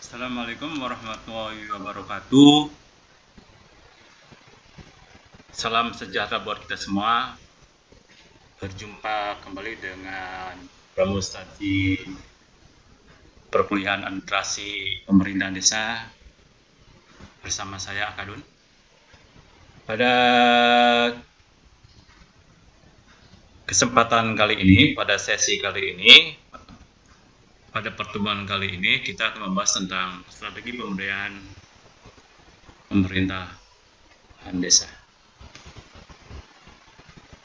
Assalamualaikum warahmatullahi wabarakatuh. Salam sejahtera buat kita semua. Berjumpa kembali dengan demonstrasi perkuliahan administrasi pemerintahan desa bersama saya Akadun. Pada kesempatan kali ini, pada sesi kali ini, pada pertemuan kali ini kita akan membahas tentang strategi pemberdayaan pemerintahan desa.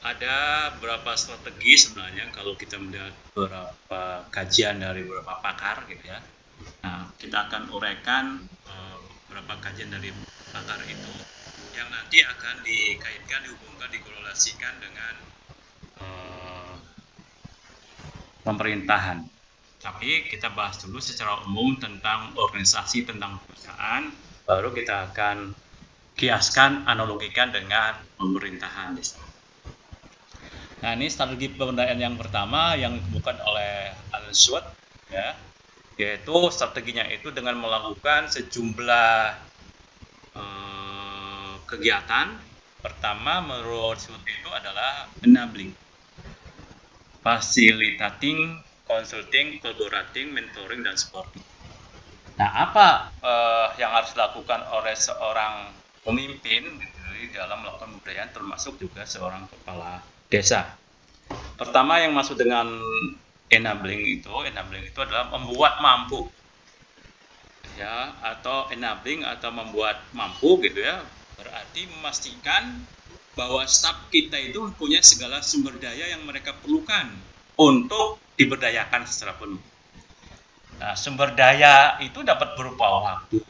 Ada beberapa strategi sebenarnya kalau kita melihat beberapa kajian dari beberapa pakar gitu ya. Nah, kita akan uraikan beberapa kajian dari pakar itu yang nanti akan dikaitkan, dihubungkan, dikorelasikan dengan pemerintahan. Tapi kita bahas dulu secara umum tentang organisasi, tentang perusahaan, baru kita akan kiaskan, analogikan dengan pemerintahan desa. Nah, ini strategi pemberdayaan yang pertama yang ditemukan oleh Alan Schwartz, ya, yaitu strateginya itu dengan melakukan sejumlah kegiatan. Pertama menurut Schwartz itu adalah enabling, facilitating, consulting, collaborating, mentoring, dan supporting. Nah, apa yang harus dilakukan oleh seorang pemimpin di dalam melakukan pemberdayaan, termasuk juga seorang kepala desa? Pertama yang masuk dengan enabling itu adalah membuat mampu, ya, atau enabling atau membuat mampu gitu ya, berarti memastikan bahwa staf kita itu punya segala sumber daya yang mereka perlukan untuk diberdayakan secara penuh. Nah, sumber daya itu dapat berupa waktu,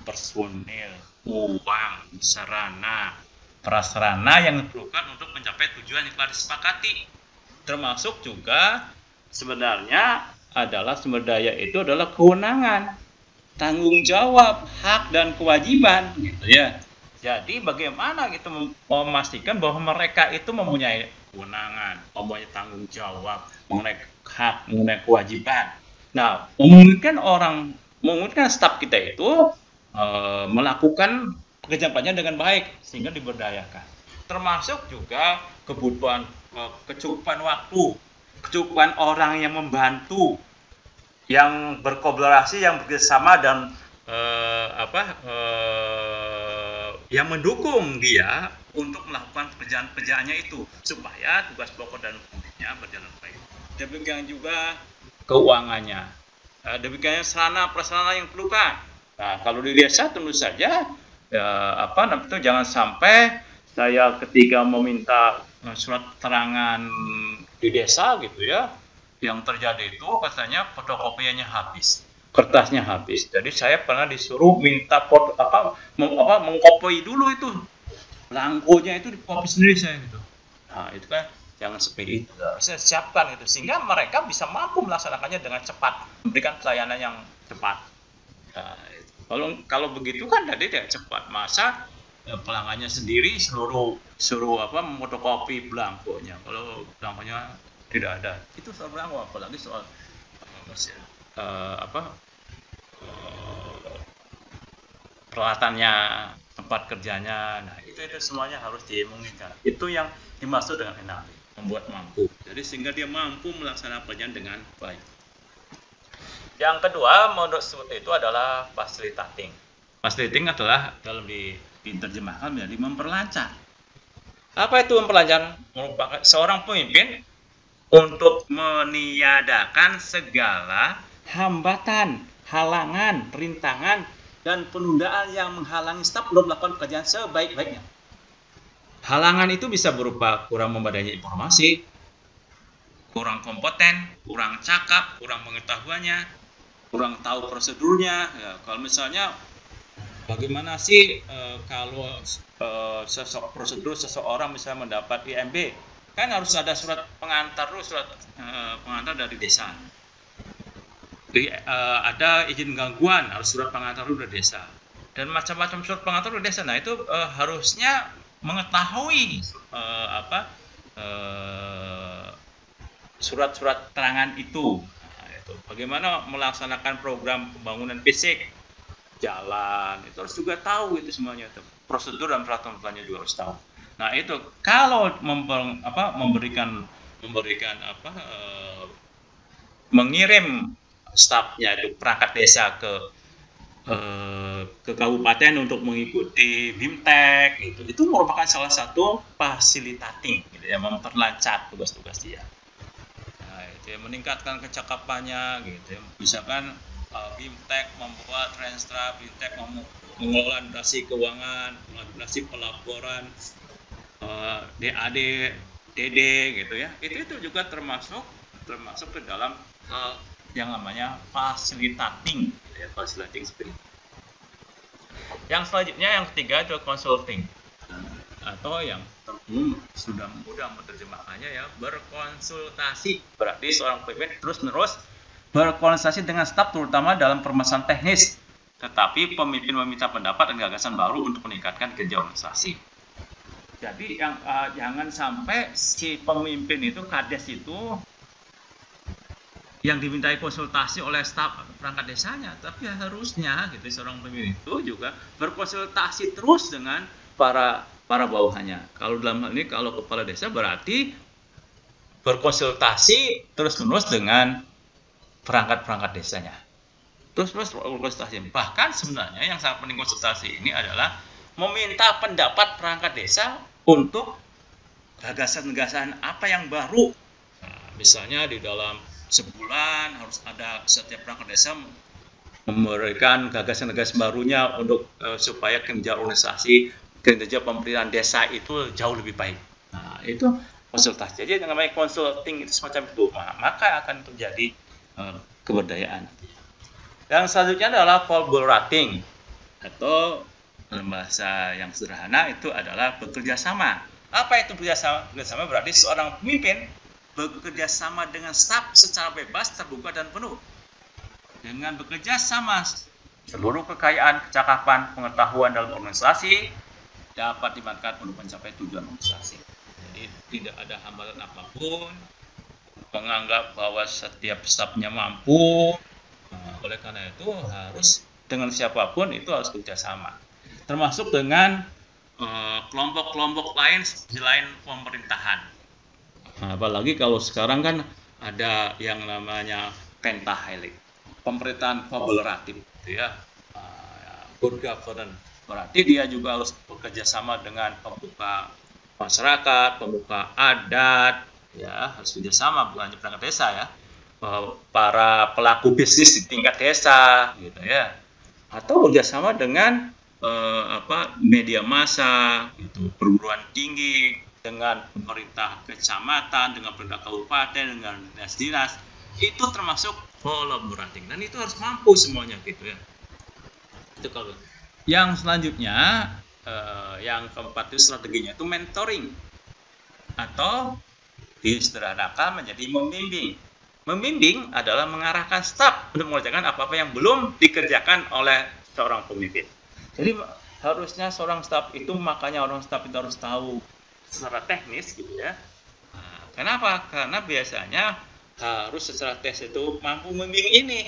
personil, uang, sarana, prasarana yang diperlukan untuk mencapai tujuan yang telah disepakati. Termasuk juga sebenarnya adalah sumber daya itu adalah kewenangan, tanggung jawab, hak dan kewajiban gitu ya. Jadi bagaimana gitu memastikan bahwa mereka itu mempunyai kewenangan, mempunyai tanggung jawab, mengenai hak, mengenai kewajiban. Nah, memungkinkan staf kita itu melakukan pekerjaannya dengan baik sehingga diberdayakan. Termasuk juga kebutuhan kecukupan waktu, kecukupan orang yang membantu, yang berkolaborasi, yang bekerjasama dan yang mendukung dia untuk melakukan pekerjaannya itu supaya tugas pokok dan fungsinya berjalan baik. Demikian juga keuangannya, demikian sarana prasarana yang perlukan. Nah, kalau di desa tentu saja itu jangan sampai saya ketika meminta surat keterangan di desa gitu ya, yang terjadi itu katanya fotokopiannya habis, kertasnya habis. Jadi saya pernah disuruh minta mengkopi dulu itu, belangkonya itu dikopi sendiri saya gitu. Nah, itu kan jangan seperti itu. Saya siapkan itu sehingga mereka bisa mampu melaksanakannya dengan cepat, memberikan pelayanan yang cepat. Nah, kalau begitu kan tadi tidak cepat, masa pelanggannya sendiri suruh fotokopi belangkonya, kalau belangkonya tidak ada, itu soal belangko, apalagi soal peralatannya, tempat kerjanya. Nah, itu semuanya harus dimungkinkan. Itu yang dimaksud dengan enabling, membuat mampu. Jadi sehingga dia mampu melaksanakannya dengan baik. Yang kedua menurut itu adalah facilitating. Facilitating adalah dalam diterjemahkan menjadi memperlancar. Apa itu memperlancar? Merupakan seorang pemimpin untuk meniadakan segala hambatan, halangan, rintangan, dan penundaan yang menghalangi staf belum melakukan pekerjaan sebaik-baiknya. Halangan itu bisa berupa kurang memadainya informasi, kurang kompeten, kurang cakap, kurang pengetahuannya, kurang tahu prosedurnya. Ya, kalau misalnya bagaimana sih kalau prosedur seseorang misalnya mendapat IMB, kan harus ada surat pengantar dulu, surat pengantar dari desa. Ada izin gangguan, harus surat pengantar dulu dari desa, dan macam-macam surat pengantar dari desa. Nah, itu harusnya mengetahui surat-surat terangan itu. Nah, itu gitu. Bagaimana melaksanakan program pembangunan fisik, jalan, itu harus juga tahu itu semuanya itu. Prosedur dan peraturan-peraturannya juga harus tahu. Nah, itu kalau memberikan mengirim stafnya itu perangkat desa ke kabupaten untuk mengikuti BIMTEK itu merupakan salah satu fasilitating gitu ya, memperlancar tugas-tugas dia. Nah, itu ya, meningkatkan kecakapannya gitu ya. Misalkan BIMTEK membuat Renstra, BIMTEK mengelola administrasi keuangan, administrasi pelaporan, DAD, DD gitu ya. Itu juga termasuk ke dalam yang namanya facilitating gitu ya, facilitating spirit. Yang selanjutnya yang ketiga itu consulting, atau yang sudah mudah menerjemahkannya ya, berkonsultasi. Berarti seorang pemimpin terus-menerus berkonsultasi dengan staf terutama dalam permasalahan teknis, tetapi pemimpin meminta pendapat dan gagasan baru untuk meningkatkan kerja organisasi. Jadi jangan sampai si pemimpin itu, kades itu, yang dimintai konsultasi oleh staf perangkat desanya, tapi harusnya gitu seorang pemimpin itu juga berkonsultasi terus dengan para bawahannya. Kalau dalam hal ini, kalau kepala desa berarti berkonsultasi terus-menerus dengan perangkat desanya. Terus-menerus berkonsultasi. Bahkan sebenarnya yang sangat penting konsultasi ini adalah meminta pendapat perangkat desa untuk gagasan-gagasan apa yang baru. Nah, misalnya di dalam sebulan harus ada setiap perangkat desa memberikan gagasan-gagasan barunya untuk supaya kinerja organisasi, kinerja pemerintahan desa itu jauh lebih baik. Nah, itu konsultasi. Jadi yang namanya consulting itu semacam itu, maka akan terjadi keberdayaan. Yang selanjutnya adalah collaborating, atau dalam bahasa yang sederhana itu adalah bekerja sama. Apa itu bekerja sama? Bekerja sama berarti seorang pemimpin bekerja sama dengan staf secara bebas, terbuka, dan penuh. Dengan bekerja sama, seluruh kekayaan, kecakapan, pengetahuan dalam organisasi dapat dimanfaatkan untuk mencapai tujuan organisasi. Jadi tidak ada hambatan apapun, menganggap bahwa setiap stafnya mampu. Nah, oleh karena itu harus dengan siapapun itu harus bekerja sama, termasuk dengan kelompok-kelompok lain selain pemerintahan. Nah, apalagi kalau sekarang kan ada yang namanya pentahelix, pemerintahan kolaboratif, gitu ya, good governance. Berarti dia juga harus bekerja sama dengan pemuka masyarakat, pemuka adat, ya harus bekerja sama, bukan hanya perangkat desa ya, para pelaku bisnis di tingkat desa, gitu ya, atau bekerja sama dengan media massa, gitu, perguruan tinggi, dengan pemerintah kecamatan, dengan pemerintah kabupaten, dengan dinas-dinas, itu termasuk collaborating, dan itu harus mampu semuanya gitu ya. Itu kalau yang selanjutnya, yang keempat itu strateginya itu mentoring, atau disederhanakan menjadi membimbing. Membimbing adalah mengarahkan staf untuk mengerjakan apa-apa yang belum dikerjakan oleh seorang pemimpin. Jadi harusnya seorang staf itu, makanya orang staf itu harus tahu secara teknis gitu ya. Nah, kenapa? Karena biasanya harus secara teknis itu mampu membimbing ini.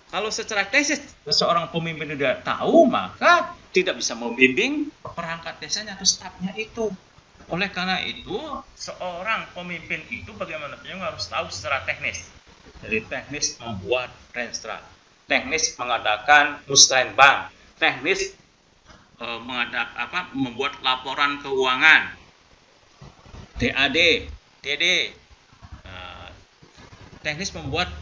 Kalau secara teknis seorang pemimpin tidak tahu, maka tidak bisa membimbing perangkat desanya atau stafnya itu. Oleh karena itu, seorang pemimpin itu bagaimanapun harus tahu secara teknis. Jadi teknis membuat renstra, teknis mengadakan musrenbang, teknis membuat laporan keuangan, DAD, DD, teknis membuat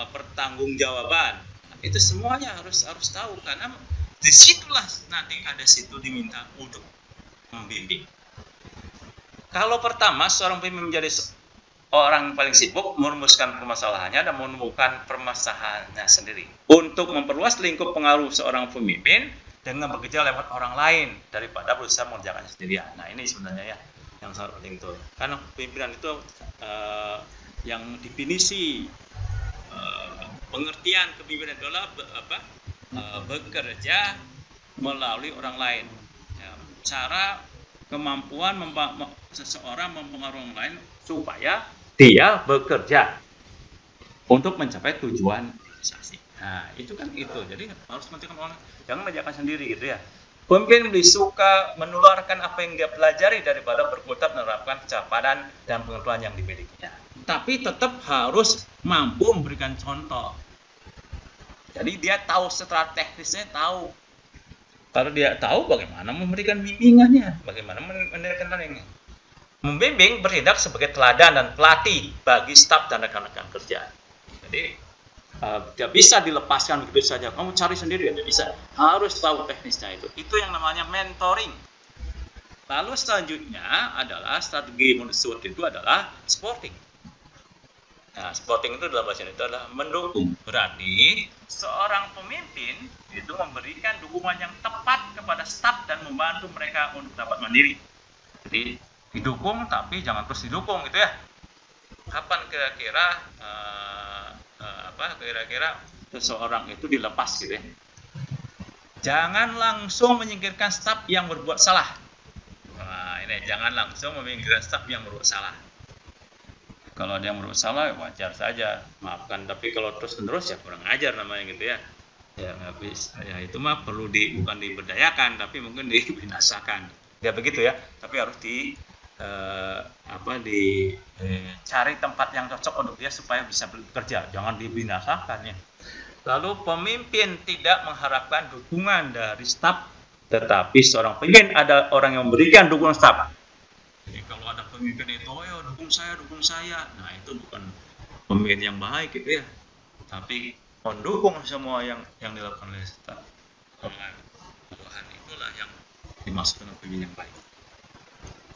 pertanggungjawaban. Itu semuanya harus tahu, karena disitulah nanti kades itu diminta untuk membimbing. Kalau pertama seorang pemimpin menjadi orang paling sibuk merumuskan permasalahannya dan menemukan permasalahannya sendiri. Untuk memperluas lingkup pengaruh seorang pemimpin dengan bekerja lewat orang lain daripada berusaha mengerjakannya sendirian. Nah, ini sebenarnya ya yang sangat penting itu. Karena pimpinan itu yang definisi pengertian kepemimpinan adalah bekerja melalui orang lain. Ya, cara kemampuan seseorang mempengaruhi orang lain supaya dia bekerja. untuk mencapai tujuan organisasi. Nah, itu kan itu. Jadi harus menentukan orang, jangan mengerjakan sendiri gitu ya. Pemimpin lebih suka menularkan apa yang dia pelajari daripada berkutat menerapkan kecepatan dan pengetahuan yang dimilikinya. Tapi tetap harus mampu memberikan contoh. Jadi dia tahu secara teknisnya, tahu. Kalau dia tahu bagaimana memberikan bimbingannya, bagaimana memberikan training. Membimbing bertindak sebagai teladan dan pelatih bagi staf dan rekan-rekan kerja. Jadi tidak bisa dilepaskan begitu saja. Kamu cari sendiri, tidak bisa. Harus tahu teknisnya itu. Itu yang namanya mentoring. Lalu selanjutnya adalah strategi menurut itu adalah supporting. Nah, supporting itu dalam bahasa Indonesia adalah mendukung. Berarti seorang pemimpin itu memberikan dukungan yang tepat kepada staf dan membantu mereka untuk dapat mandiri. Jadi didukung tapi jangan terus didukung gitu ya. Kapan kira-kira kira-kira seseorang itu dilepas gitu ya. Jangan langsung menyingkirkan staf yang berbuat salah. Nah, ini jangan langsung menyingkirkan staf yang berbuat salah. Kalau ada yang berbuat salah wajar saja, maafkan. Tapi kalau terus-menerus ya kurang ajar namanya gitu ya. Ya nggak bisa. Ya itu mah perlu bukan diberdayakan, tapi mungkin dibinasakan. Ya begitu ya. Tapi harus cari tempat yang cocok untuk dia supaya bisa bekerja, jangan dibinasakan ya. Lalu pemimpin tidak mengharapkan dukungan dari staf, tetapi seorang pemimpin ada orang yang memberikan dukungan staf. Jadi kalau ada pemimpin itu, dukung saya, nah itu bukan pemimpin yang baik gitu ya. Tapi mendukung semua yang dilakukan oleh staf. Tuhan itulah yang dimaksud dengan pemimpin yang baik.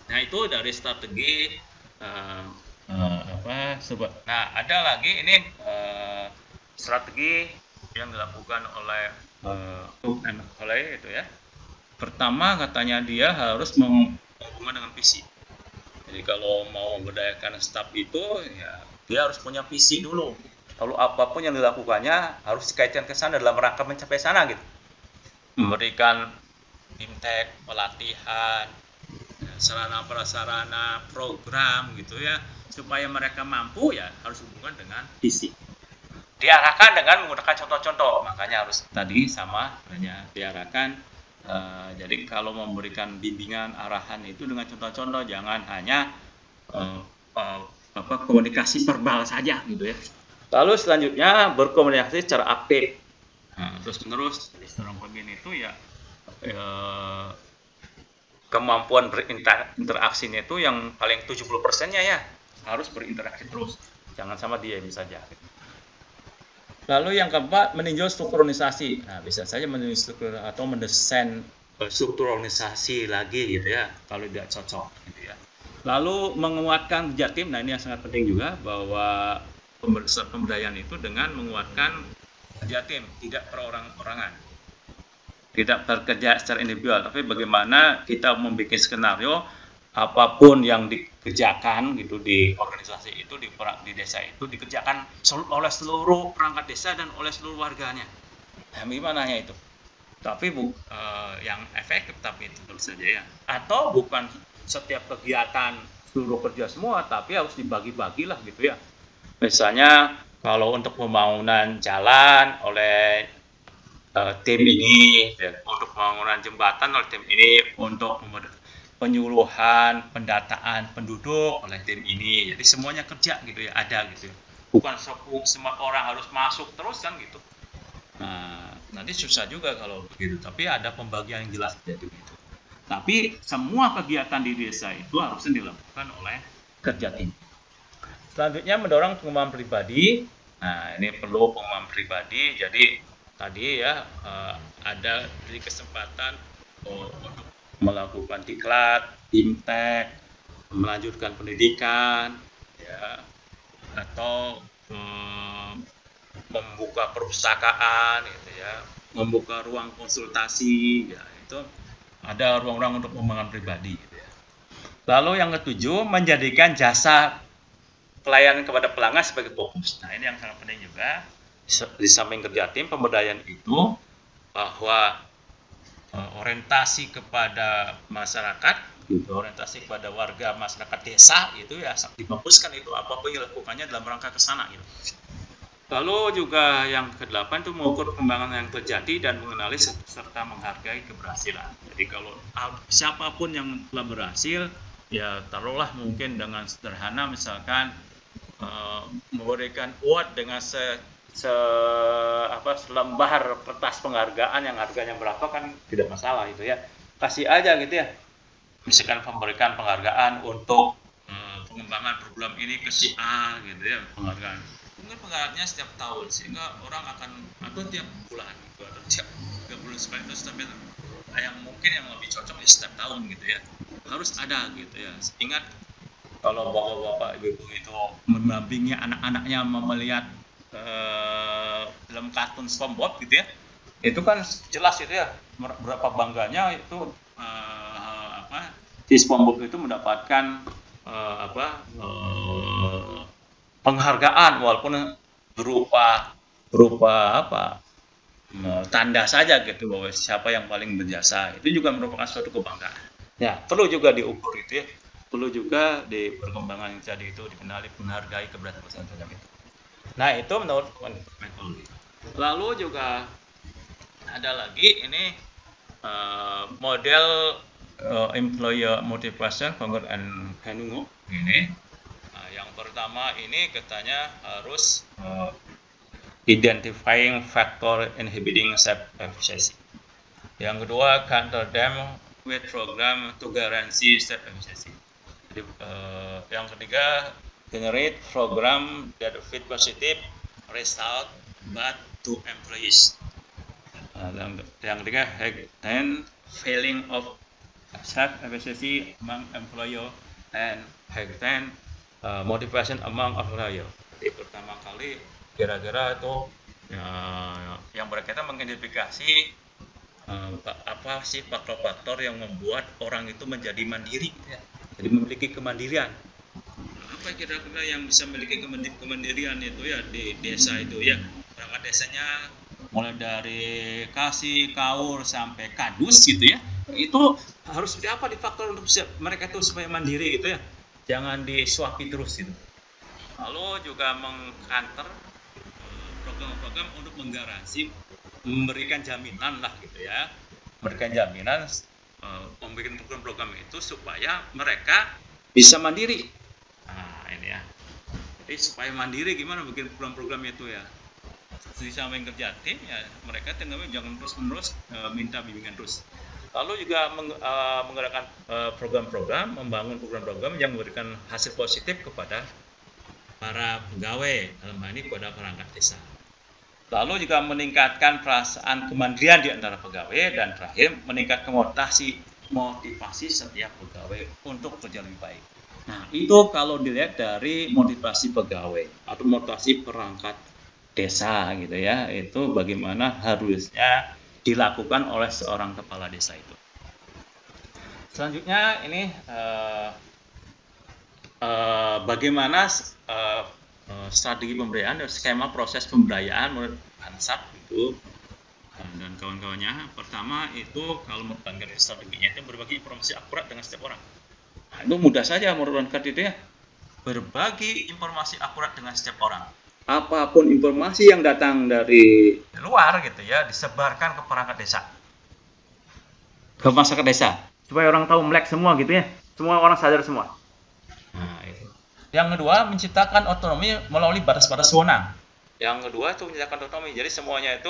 Nah itu dari strategi Nah ada lagi ini strategi yang dilakukan oleh itu ya. Pertama katanya dia harus menghubungkan dengan visi. Jadi kalau mau memberdayakan staf itu ya dia harus punya visi dulu. Lalu apapun yang dilakukannya harus dikaitkan ke sana dalam rangka mencapai sana gitu. Memberikan fintech, pelatihan, sarana prasarana, program gitu ya, supaya mereka mampu ya harus hubungan dengan visi. Diarahkan dengan menggunakan contoh-contoh, makanya harus tadi sama diarahkan. Jadi kalau memberikan bimbingan arahan itu dengan contoh-contoh, jangan hanya komunikasi verbal saja gitu ya. Lalu selanjutnya berkomunikasi secara aktif. Nah, terus-menerus seorang pemimpin itu ya kemampuan berinteraksinya itu yang paling 70%-nya ya harus berinteraksi terus, jangan sama dia saja. Lalu yang keempat, meninjau struktur organisasi. Nah, bisa saja meninjau struktur atau mendesain struktur organisasi lagi gitu ya, kalau tidak cocok gitu ya. Lalu menguatkan kerja tim. Nah, ini yang sangat penting juga, bahwa pemberdayaan itu dengan menguatkan kerja tim, tidak perorang-orangan. Tidak bekerja secara individual, tapi bagaimana kita membuat skenario apapun yang dikerjakan gitu di organisasi itu, di desa itu dikerjakan oleh seluruh perangkat desa dan oleh seluruh warganya. Nah, gimana ya itu? Tapi yang efektif tapi tentu saja ya. Atau bukan setiap kegiatan seluruh kerja semua, tapi harus dibagi-bagilah gitu ya. Misalnya kalau untuk pembangunan jalan oleh tim ini, ya, untuk pembangunan jembatan oleh tim ini, untuk penyuluhan, pendataan penduduk oleh tim ini. Jadi semuanya kerja gitu ya, ada gitu ya. Bukan semua orang harus masuk terus kan gitu. Nah, nanti susah juga kalau begitu. Tapi ada pembagian yang jelas jadi begitu. Tapi semua kegiatan di desa itu harusnya dilakukan oleh kerja tim. Selanjutnya mendorong pengembangan pribadi. Nah, ini perlu pengembangan pribadi. Jadi tadi ya ada di kesempatan untuk melakukan diklat, fintech, melanjutkan pendidikan, ya, atau membuka perpustakaan, gitu ya, membuka ruang konsultasi, ya itu ada ruang-ruang untuk pengembangan pribadi. Gitu ya. Lalu yang ketujuh, menjadikan jasa pelayanan kepada pelanggan sebagai fokus. Nah ini yang sangat penting juga. Di samping kerja tim, pemberdayaan itu bahwa orientasi kepada masyarakat, gitu, orientasi kepada warga masyarakat desa itu ya dibaguskan itu apapun yang dilakukannya dalam rangka ke sana gitu. Lalu juga yang ke-8 itu mengukur perkembangan yang terjadi dan mengenali serta menghargai keberhasilan. Jadi kalau siapapun yang telah berhasil, ya taruhlah mungkin dengan sederhana misalkan memberikan award dengan selembar kertas penghargaan yang harganya berapa kan tidak masalah itu ya. Kasih aja gitu ya. Misalkan memberikan penghargaan untuk pengembangan program ini ke si A gitu ya, penghargaan. Mungkin penghargaannya setiap tahun sehingga orang akan atau tiap bulan gitu atau tiap 3 bulan sekali itu tapi yang mungkin yang lebih cocok ya setiap tahun gitu ya. Harus ada gitu ya. Ingat kalau bapak-bapak ibu-ibu itu mendampingi anak-anaknya melihat film kartun SpongeBob gitu ya, itu kan jelas itu ya berapa bangganya itu si SpongeBob itu mendapatkan penghargaan walaupun berupa tanda saja gitu bahwa siapa yang paling berjasa, itu juga merupakan suatu kebanggaan. Ya, perlu juga diukur itu ya. Perlu juga di perkembangan yang tadi itu dikenali, menghargai keberhasilan terhadap itu. Nah, itu menurut metode. Lalu juga ada lagi ini model employer motivation Conger and Kanungo ini. Yang pertama ini katanya harus identifying factor inhibiting self efficacy. Yang kedua, counter them with program to guarantee self efficacy. Jadi, yang ketiga, generate program that fit positive result but to employees. Yang ketiga, then failing of self efficacy among employer and then motivation among employer. Jadi pertama kali kira-kira itu yang berkaitan mengidentifikasi apa sih faktor-faktor yang membuat orang itu menjadi mandiri ya. Jadi memiliki kemandirian. Apa kira-kira yang bisa memiliki kemandirian itu ya di desa itu ya. Perangkat desanya mulai dari kasih, kaur sampai kadus gitu ya. Itu harus seperti apa di faktor untuk mereka itu supaya mandiri gitu ya. Jangan disuapi terus gitu. Lalu juga mengkanter program-program untuk menggaransi, memberikan jaminan lah gitu ya, memberikan jaminan membuat program-program itu supaya mereka bisa mandiri. Nah ini ya, jadi supaya mandiri gimana bikin program-program itu ya. Di samping kerja tim ya mereka jangan terus-menerus minta bimbingan terus. Lalu juga menggerakkan program-program, membangun program-program yang memberikan hasil positif kepada para pegawai, dalam hal ini kepada perangkat desa. Lalu juga meningkatkan perasaan kemandirian di antara pegawai, dan terakhir meningkatkan motivasi setiap pegawai untuk kerja lebih baik. Nah, itu kalau dilihat dari motivasi pegawai atau motivasi perangkat desa gitu ya, itu bagaimana harusnya dilakukan oleh seorang kepala desa itu. Selanjutnya ini bagaimana strategi pemberdayaan dan skema proses pemberdayaan menurut Hansap itu dan kawan-kawannya. Pertama itu kalau mengembangkan strateginya itu berbagi informasi akurat dengan setiap orang. Nah, itu mudah saja menurut Hansap itu ya, berbagi informasi akurat dengan setiap orang. Apapun informasi yang datang dari luar gitu ya, disebarkan ke perangkat desa, ke masyarakat desa, supaya orang tahu, melek semua gitu ya, semua orang sadar semua. Nah, itu. Yang kedua, menciptakan otonomi melalui batas-batas wewenang. Yang kedua itu menciptakan otonomi, jadi semuanya itu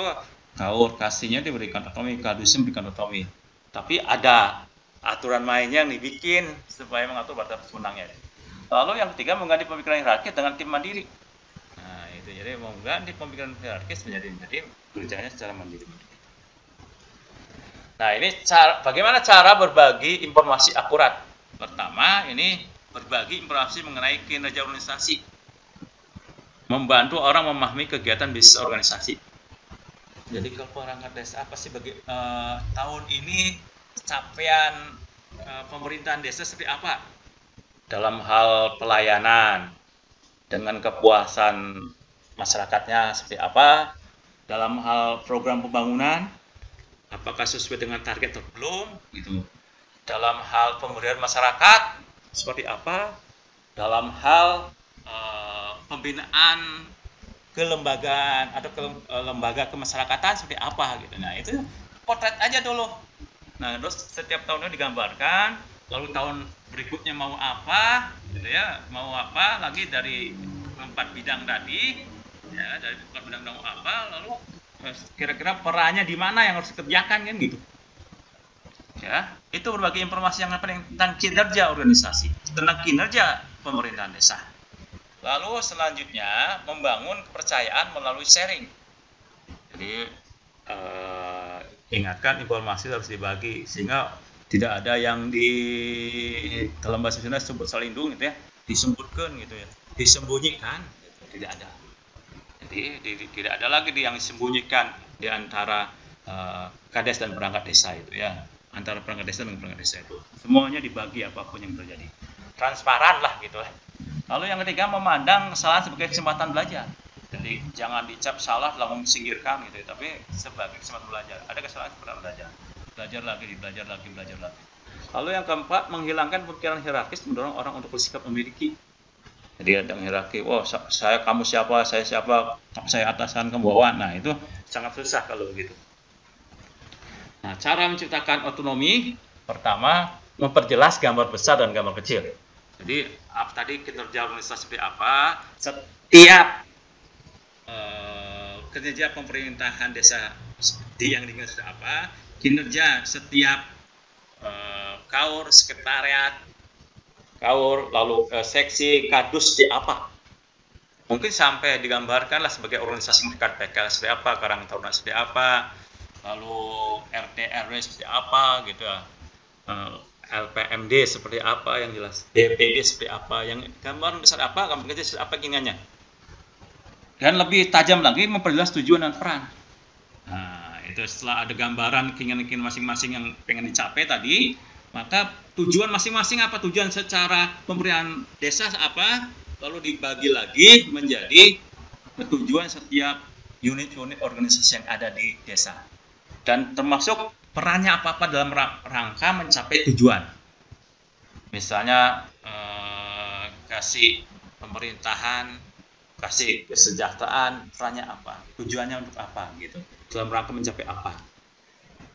kaur kasihnya diberikan otonomi, kadusnya diberikan otonomi, tapi ada aturan mainnya yang dibikin supaya mengatur batas wewenangnya. Lalu yang ketiga, mengganti pemikiran hierarkis dengan tim mandiri. Jadi mengganti pemikiran hierarkis menjadi kerjanya secara mandiri. Nah ini bagaimana cara berbagi informasi akurat. Pertama ini berbagi informasi mengenai kinerja organisasi, membantu orang memahami kegiatan bisnis organisasi. Jadi kalau perangkat desa apa sih tahun ini capaian pemerintahan desa seperti apa dalam hal pelayanan, dengan kepuasan masyarakatnya seperti apa, dalam hal program pembangunan apakah sesuai dengan target atau belum gitu, dalam hal pemberdayaan masyarakat seperti apa, dalam hal pembinaan kelembagaan atau lembaga kemasyarakatan seperti apa gitu. Nah, itu potret aja dulu. Nah, terus setiap tahunnya digambarkan, lalu tahun berikutnya mau apa, gitu ya, mau apa lagi dari 4 bidang tadi, ya, dari 4 bidang mau apa, lalu kira-kira perannya di mana yang harus dikerjakan kan gitu. Ya, itu berbagai informasi yang penting tentang kinerja organisasi, tentang kinerja pemerintahan desa. Lalu selanjutnya membangun kepercayaan melalui sharing. Jadi ingatkan informasi harus dibagi sehingga tidak ada yang di dalam bahasa Sunda disebut selindung gitu ya, disebutkan gitu ya, disembunyikan gitu. Tidak ada. Jadi tidak ada lagi yang disembunyikan di antara kades dan perangkat desa itu ya, antara perangkat desa dan perangkat desa itu semuanya dibagi apapun yang terjadi, transparan lah gitu ya. Lalu yang ketiga, memandang kesalahan sebagai kesempatan belajar. Jadi jangan dicap salah lalu disingkirkan gitu, tapi sebagai kesempatan belajar. Ada kesalahan kesempatan belajar. Belajar lagi, belajar lagi, belajar lagi. Lalu yang keempat, menghilangkan pemikiran hierarkis, mendorong orang untuk bersikap memiliki. Jadi ada hierarki, oh saya kamu siapa, saya siapa, saya atasan kamu bawahan. Nah itu sangat susah kalau begitu. Nah, cara menciptakan otonomi, pertama memperjelas gambar besar dan gambar kecil. Jadi tadi kinerja organisasi seperti apa, setiap kinerja pemerintahan desa yang diingat sudah apa, kinerja setiap kaur, sekretariat, kaur, lalu seksi, kadus di apa. Mungkin sampai digambarkan lah sebagai organisasi dekat PKL seperti apa, Karang Taruna seperti apa, lalu RT RW seperti apa gitu ya. LPMD seperti apa yang jelas, DPD seperti apa, yang gambar besar apa, gambar kecil apa keinginannya. Dan lebih tajam lagi memperjelas tujuan dan peran. Nah, itu setelah ada gambaran keinginan masing-masing yang pengen dicapai tadi, maka tujuan masing-masing apa, tujuan secara pemberian desa apa, lalu dibagi lagi menjadi tujuan setiap unit-unit organisasi yang ada di desa. Dan termasuk perannya apa-apa dalam rangka mencapai tujuan. Misalnya kasih pemerintahan, kasih kesejahteraan, perannya apa, tujuannya untuk apa gitu, dalam rangka mencapai apa.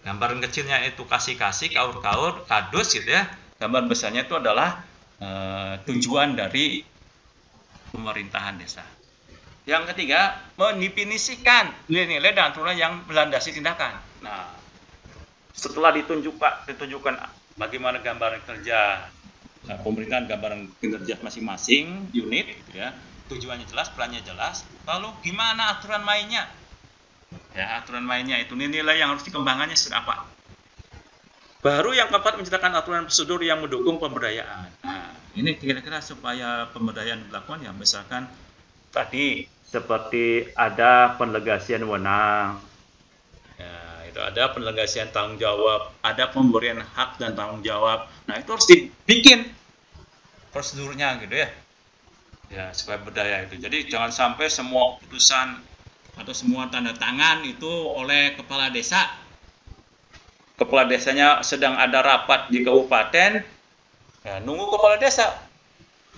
Gambaran kecilnya itu kasih-kasih, kaur-kaur, kadus gitu ya. Gambar besarnya itu adalah tujuan dari pemerintahan desa. Yang ketiga, mendefinisikan nilai-nilai dan aturan yang melandasi tindakan. Nah, setelah ditunjukkan bagaimana gambaran kerja pemerintahan, gambaran kinerja masing-masing unit gitu ya, tujuannya jelas, perannya jelas, lalu gimana aturan mainnya ya, aturan mainnya itu nilai yang harus dikembangkannya seperti apa. Baru yang keempat, menciptakan aturan prosedur yang mendukung pemberdayaan. Nah, ini kira-kira supaya pemberdayaan dilakukan ya, misalkan tadi seperti ada pendelegasian wewenang ya, itu ada pendelegasian tanggung jawab, ada pemberian hak dan tanggung jawab. Nah, itu harus dibikin prosedurnya gitu ya. Ya, supaya berdaya itu. Jadi jangan sampai semua keputusan atau semua tanda tangan itu oleh kepala desa. Kepala desanya sedang ada rapat di kabupaten, ya, nunggu kepala desa.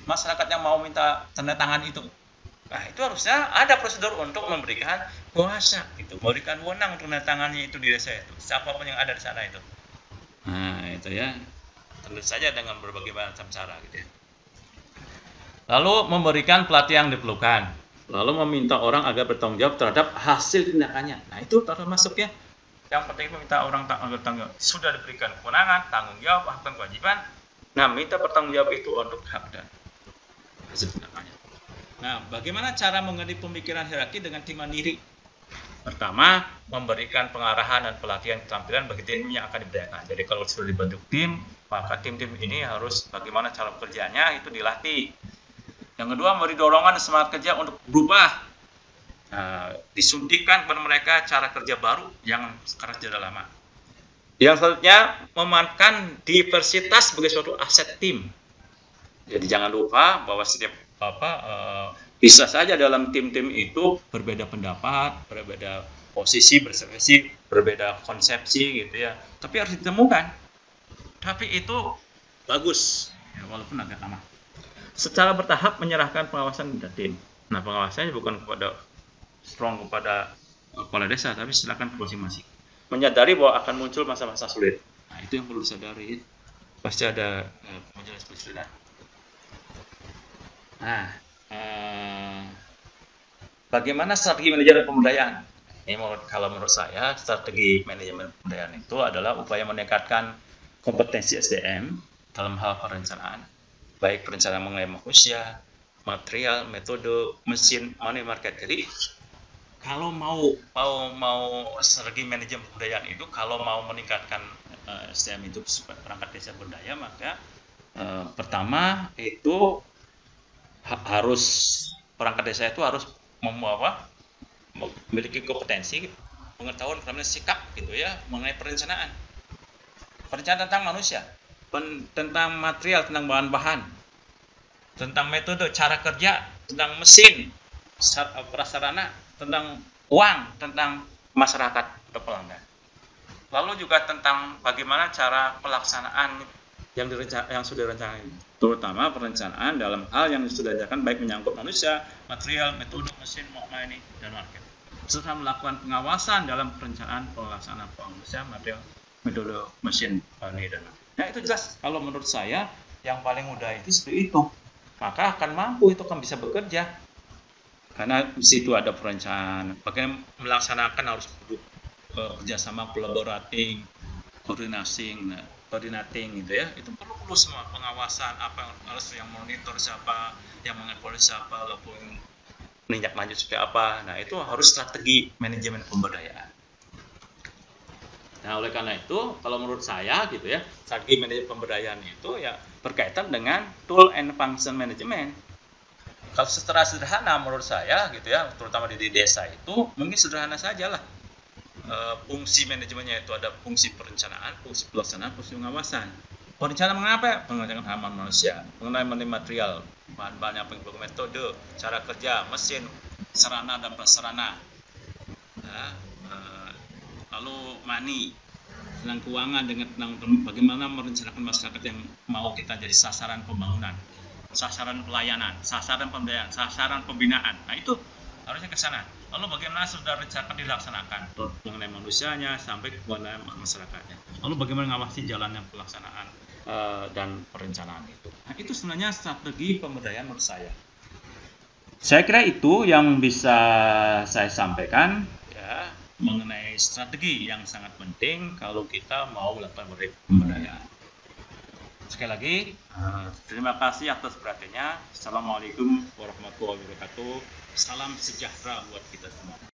Masyarakat yang mau minta tanda tangan itu. Nah, itu harusnya ada prosedur untuk memberikan kuasa itu, memberikan wewenang untuk tanda tangannya itu di desa itu. Siapapun yang ada di sana itu. Nah, itu ya. Tentu saja dengan berbagai macam cara gitu ya. Lalu memberikan pelatihan yang diperlukan. Lalu meminta orang agar bertanggung jawab terhadap hasil tindakannya. Nah, itu termasuk ya. Yang penting meminta orang bertanggung jawab. Sudah diberikan kewenangan, tanggung jawab, hak dan kewajiban. Nah, minta bertanggung jawab itu untuk hak dan hasil tindakannya. Nah, bagaimana cara mengerti pemikiran hierarki dengan tim mandiri? Pertama, memberikan pengarahan dan pelatihan keterampilan bagi tim yang akan diberdayakan. Jadi kalau sudah dibentuk tim, maka tim-tim ini harus bagaimana cara bekerjanya itu dilatih. Yang kedua, memberi dorongan dan semangat kerja untuk berubah. Nah, disuntikan kepada mereka cara kerja baru yang sekarang sudah lama. Yang selanjutnya, memanfaatkan diversitas sebagai suatu aset tim. Jadi jangan lupa bahwa setiap bisa saja dalam tim-tim itu berbeda pendapat, berbeda posisi, berbeda konsepsi gitu ya. Tapi harus ditemukan. Tapi itu bagus, ya, walaupun agak lama. Secara bertahap menyerahkan pengawasan kepada tim. Nah, pengawasannya bukan kepada strong kepada kepala desa, tapi silakan masing-masing menyadari bahwa akan muncul masa-masa sulit. Nah, itu yang perlu disadari. Pasti ada majelis kesulitan. Nah, bagaimana strategi manajemen pemberdayaan? Ini kalau menurut saya, strategi manajemen pemberdayaan itu adalah upaya meningkatkan kompetensi SDM dalam hal perencanaan, baik perencanaan mengenai manusia, material, metode, mesin, money market. Jadi kalau mau strategi manajemen pemberdayaan itu, kalau mau meningkatkan SDM itu perangkat desa berdaya, maka pertama itu harus perangkat desa itu harus memiliki kompetensi, pengetahuan, keterampilan, sikap gitu ya mengenai perencanaan tentang manusia, tentang material, tentang bahan-bahan, tentang metode, cara kerja, tentang mesin, prasarana, tentang uang, tentang masyarakat atau pelanggan. Lalu juga tentang bagaimana cara pelaksanaan yang sudah direncanakan, terutama perencanaan dalam hal yang sudah direncanakan, baik menyangkut manusia, material, metode, mesin, money, dan market. Serta melakukan pengawasan dalam perencanaan pelaksanaan manusia, material, metode, mesin, money, dan market. Nah, itu jelas. Kalau menurut saya yang paling mudah itu seperti itu, maka akan mampu, itu akan bisa bekerja. Karena di situ ada perencanaan, bagaimana melaksanakan harus kerjasama, collaborating, coordinating gitu ya, itu perlu semua pengawasan, apa yang harus yang monitor siapa, yang mengevaluasi siapa, lalu meninjak lanjut seperti apa. Nah, itu harus strategi manajemen pemberdayaan. Nah, oleh karena itu, kalau menurut saya gitu ya, strategi manajemen pemberdayaan itu ya berkaitan dengan tool and function management. Kalau secara sederhana menurut saya gitu ya, terutama di desa itu mungkin sederhana saja lah. Fungsi manajemennya itu ada fungsi perencanaan, fungsi pelaksanaan, fungsi pengawasan. Perencanaan mengapa? Pengerjaan halaman manusia, mengenai material, bahan-bahan yang penting, metode, cara kerja, mesin, sarana dan prasarana. Lalu money, tentang keuangan, dengan bagaimana merencanakan masyarakat yang mau kita jadi sasaran pembangunan, sasaran pelayanan, sasaran pemberdayaan, sasaran pembinaan. Nah, itu harusnya ke sana. Lalu bagaimana sudah rencana dilaksanakan mengenai manusianya sampai kepada masyarakatnya. Lalu bagaimana mengawasi jalannya pelaksanaan dan perencanaan itu. Nah, itu sebenarnya strategi pemberdayaan menurut saya. Saya kira itu yang bisa saya sampaikan ya mengenai strategi yang sangat penting kalau kita mau melakukan pemberdayaan. Sekali lagi, terima kasih atas perhatiannya. Assalamualaikum warahmatullahi wabarakatuh. Salam sejahtera buat kita semua.